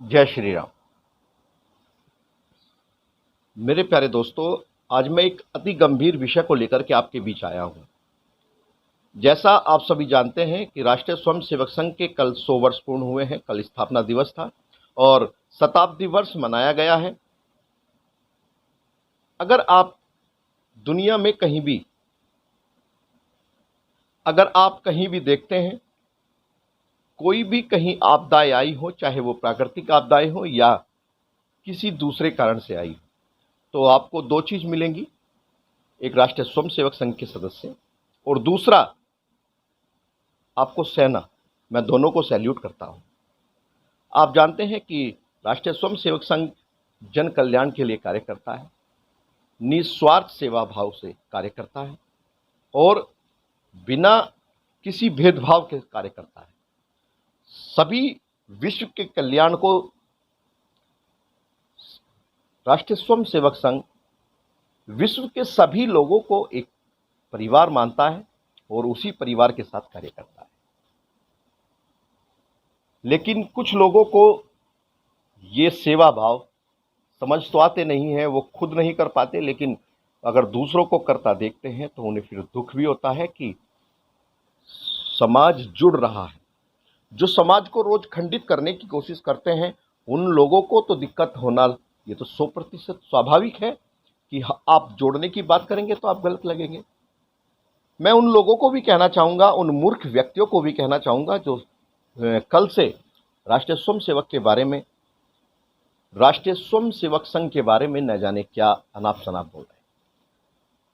जय श्री राम। मेरे प्यारे दोस्तों, आज मैं एक अति गंभीर विषय को लेकर के आपके बीच आया हूं। जैसा आप सभी जानते हैं कि राष्ट्रीय स्वयंसेवक संघ के कल 100 वर्ष पूर्ण हुए हैं। कल स्थापना दिवस था और शताब्दी वर्ष मनाया गया है। अगर आप दुनिया में अगर आप कहीं भी देखते हैं, कोई भी कहीं आपदाएं आई हो, चाहे वो प्राकृतिक आपदाएं हो या किसी दूसरे कारण से आई हो, तो आपको दो चीज मिलेंगी। एक राष्ट्रीय स्वयंसेवक संघ के सदस्य और दूसरा आपको सेना। मैं दोनों को सैल्यूट करता हूं। आप जानते हैं कि राष्ट्रीय स्वयंसेवक संघ जन कल्याण के लिए कार्य करता है, निस्वार्थ सेवा भाव से कार्य करता है और बिना किसी भेदभाव के कार्य करता है। सभी विश्व के कल्याण को राष्ट्रीय स्वयंसेवक संघ विश्व के सभी लोगों को एक परिवार मानता है और उसी परिवार के साथ कार्य करता है। लेकिन कुछ लोगों को ये सेवा भाव समझ तो आते नहीं है, वो खुद नहीं कर पाते, लेकिन अगर दूसरों को करता देखते हैं तो उन्हें फिर दुख भी होता है कि समाज जुड़ रहा है। जो समाज को रोज खंडित करने की कोशिश करते हैं, उन लोगों को तो दिक्कत होना ये तो 100% स्वाभाविक है कि आप जोड़ने की बात करेंगे तो आप गलत लगेंगे। मैं उन लोगों को भी कहना चाहूँगा, उन मूर्ख व्यक्तियों को भी कहना चाहूँगा जो कल से राष्ट्रीय स्वयंसेवक के बारे में, राष्ट्रीय स्वयंसेवक संघ के बारे में न जाने क्या अनाप शनाप बोल रहे हैं।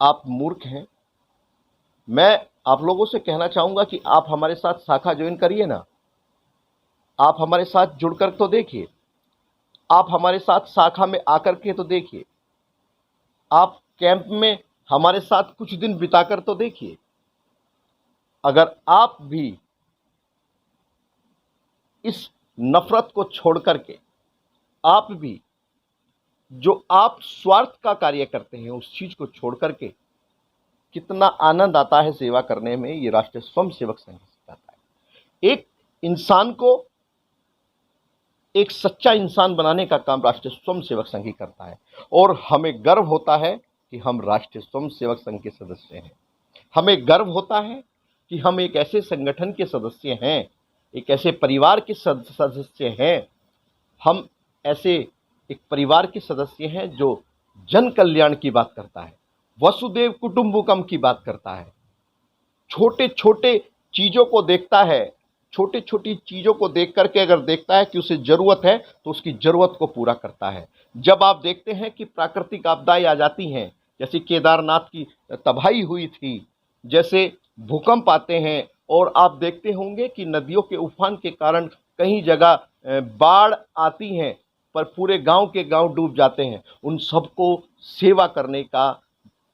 आप मूर्ख हैं। मैं आप लोगों से कहना चाहूँगा कि आप हमारे साथ शाखा ज्वाइन करिए ना। आप हमारे साथ जुड़कर तो देखिए, आप हमारे साथ शाखा में आकर के तो देखिए, आप कैंप में हमारे साथ कुछ दिन बिताकर तो देखिए। अगर आप भी इस नफरत को छोड़ करके, आप भी जो आप स्वार्थ का कार्य करते हैं उस चीज को छोड़ करके, कितना आनंद आता है सेवा करने में, ये राष्ट्रीय स्वयंसेवक संघ सिखाता है। एक इंसान को एक सच्चा इंसान बनाने का काम राष्ट्रीय स्वयंसेवक संघ ही करता है और हमें गर्व होता है कि हम राष्ट्रीय स्वयंसेवक संघ के सदस्य हैं। हमें गर्व होता है कि हम एक ऐसे संगठन के सदस्य हैं, एक ऐसे परिवार के सदस्य हैं। हम ऐसे एक परिवार के सदस्य हैं जो जन कल्याण की बात करता है, वसुदेव कुटुंबकम की बात करता है, छोटे छोटे चीजों को देखता है, छोटी छोटी चीजों को देख करके अगर देखता है कि उसे जरूरत है तो उसकी जरूरत को पूरा करता है। जब आप देखते हैं कि प्राकृतिक आपदाएं आ जाती हैं, जैसे केदारनाथ की तबाही हुई थी, जैसे भूकंप आते हैं, और आप देखते होंगे कि नदियों के उफान के कारण कई जगह बाढ़ आती हैं पर पूरे गांव के गांव डूब जाते हैं। उन सबको सेवा करने का,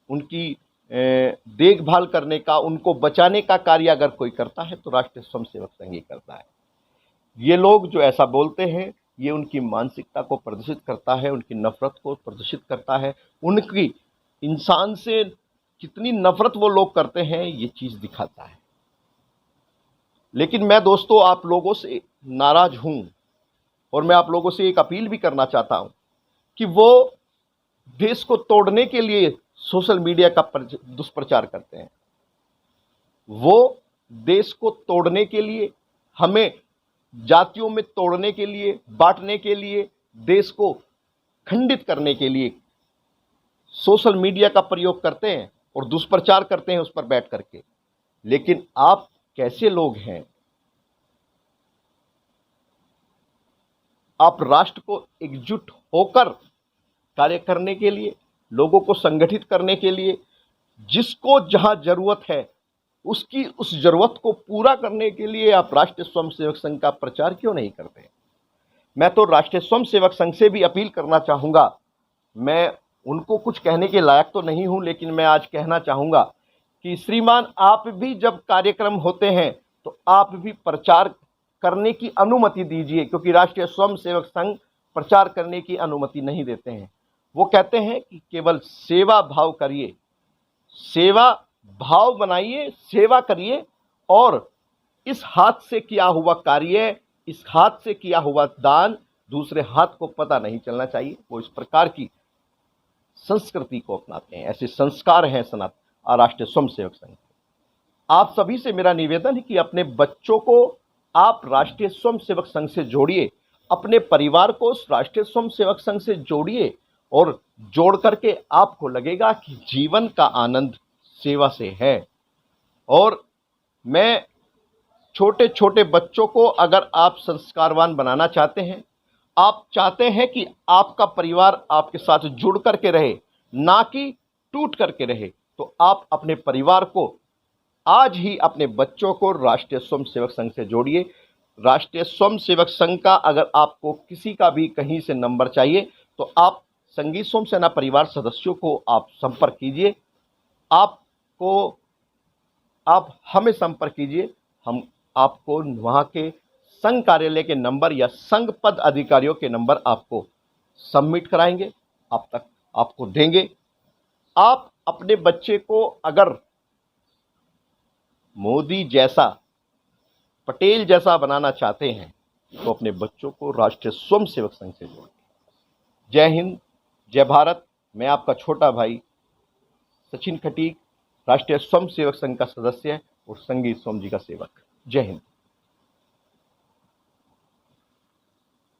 उनकी देखभाल करने का, उनको बचाने का कार्य अगर कोई करता है तो राष्ट्रीय स्वयंसेवक संघ ही करता है। ये लोग जो ऐसा बोलते हैं, ये उनकी मानसिकता को प्रदर्शित करता है, उनकी नफरत को प्रदर्शित करता है। उनकी इंसान से कितनी नफरत वो लोग करते हैं ये चीज दिखाता है। लेकिन मैं दोस्तों आप लोगों से नाराज हूं और मैं आप लोगों से एक अपील भी करना चाहता हूं कि वो देश को तोड़ने के लिए सोशल मीडिया का दुष्प्रचार करते हैं। वो देश को तोड़ने के लिए, हमें जातियों में तोड़ने के लिए, बांटने के लिए, देश को खंडित करने के लिए सोशल मीडिया का प्रयोग करते हैं और दुष्प्रचार करते हैं उस पर बैठ करके। लेकिन आप कैसे लोग हैं? आप राष्ट्र को एकजुट होकर कार्य करने के लिए, लोगों को संगठित करने के लिए, जिसको जहां जरूरत है उसकी उस जरूरत को पूरा करने के लिए आप राष्ट्रीय स्वयंसेवक संघ का प्रचार क्यों नहीं करते? मैं तो राष्ट्रीय स्वयंसेवक संघ से भी अपील करना चाहूंगा। मैं उनको कुछ कहने के लायक तो नहीं हूं, लेकिन मैं आज कहना चाहूंगा कि श्रीमान, आप भी जब कार्यक्रम होते हैं तो आप भी प्रचार करने की अनुमति दीजिए, क्योंकि राष्ट्रीय स्वयंसेवक संघ प्रचार करने की अनुमति नहीं देते हैं। वो कहते हैं कि केवल सेवा भाव करिए, सेवा भाव बनाइए, सेवा करिए और इस हाथ से किया हुआ कार्य, इस हाथ से किया हुआ दान दूसरे हाथ को पता नहीं चलना चाहिए, वो इस प्रकार की संस्कृति को अपनाते हैं। ऐसे संस्कार हैं सनातन राष्ट्रीय स्वयंसेवक संघ। आप सभी से मेरा निवेदन है कि अपने बच्चों को आप राष्ट्रीय स्वयंसेवक संघ से जोड़िए, अपने परिवार को उस राष्ट्रीय स्वयंसेवक संघ से जोड़िए और जोड़ करके आपको लगेगा कि जीवन का आनंद सेवा से है। और मैं छोटे छोटे बच्चों को अगर आप संस्कारवान बनाना चाहते हैं, आप चाहते हैं कि आपका परिवार आपके साथ जुड़ करके रहे, ना कि टूट करके रहे, तो आप अपने परिवार को आज ही अपने बच्चों को राष्ट्रीय स्वयंसेवक संघ से जोड़िए। राष्ट्रीय स्वयंसेवक संघ का अगर आपको किसी का भी कहीं से नंबर चाहिए तो आप संगीत स्वयं सेना परिवार सदस्यों को आप संपर्क कीजिए। आप हमें संपर्क कीजिए, हम आपको वहाँ के संघ कार्यालय के नंबर या संघ पद अधिकारियों के नंबर आपको सबमिट कराएंगे, आप तक आपको देंगे। आप अपने बच्चे को अगर मोदी जैसा, पटेल जैसा बनाना चाहते हैं तो अपने बच्चों को राष्ट्रीय स्वयंसेवक संघ से जोड़ें। जय हिंद, जय भारत। मैं आपका छोटा भाई सचिन खटीक, राष्ट्रीय स्वयंसेवक संघ का सदस्य और संगीत स्वयं जी का सेवक। जय हिंद।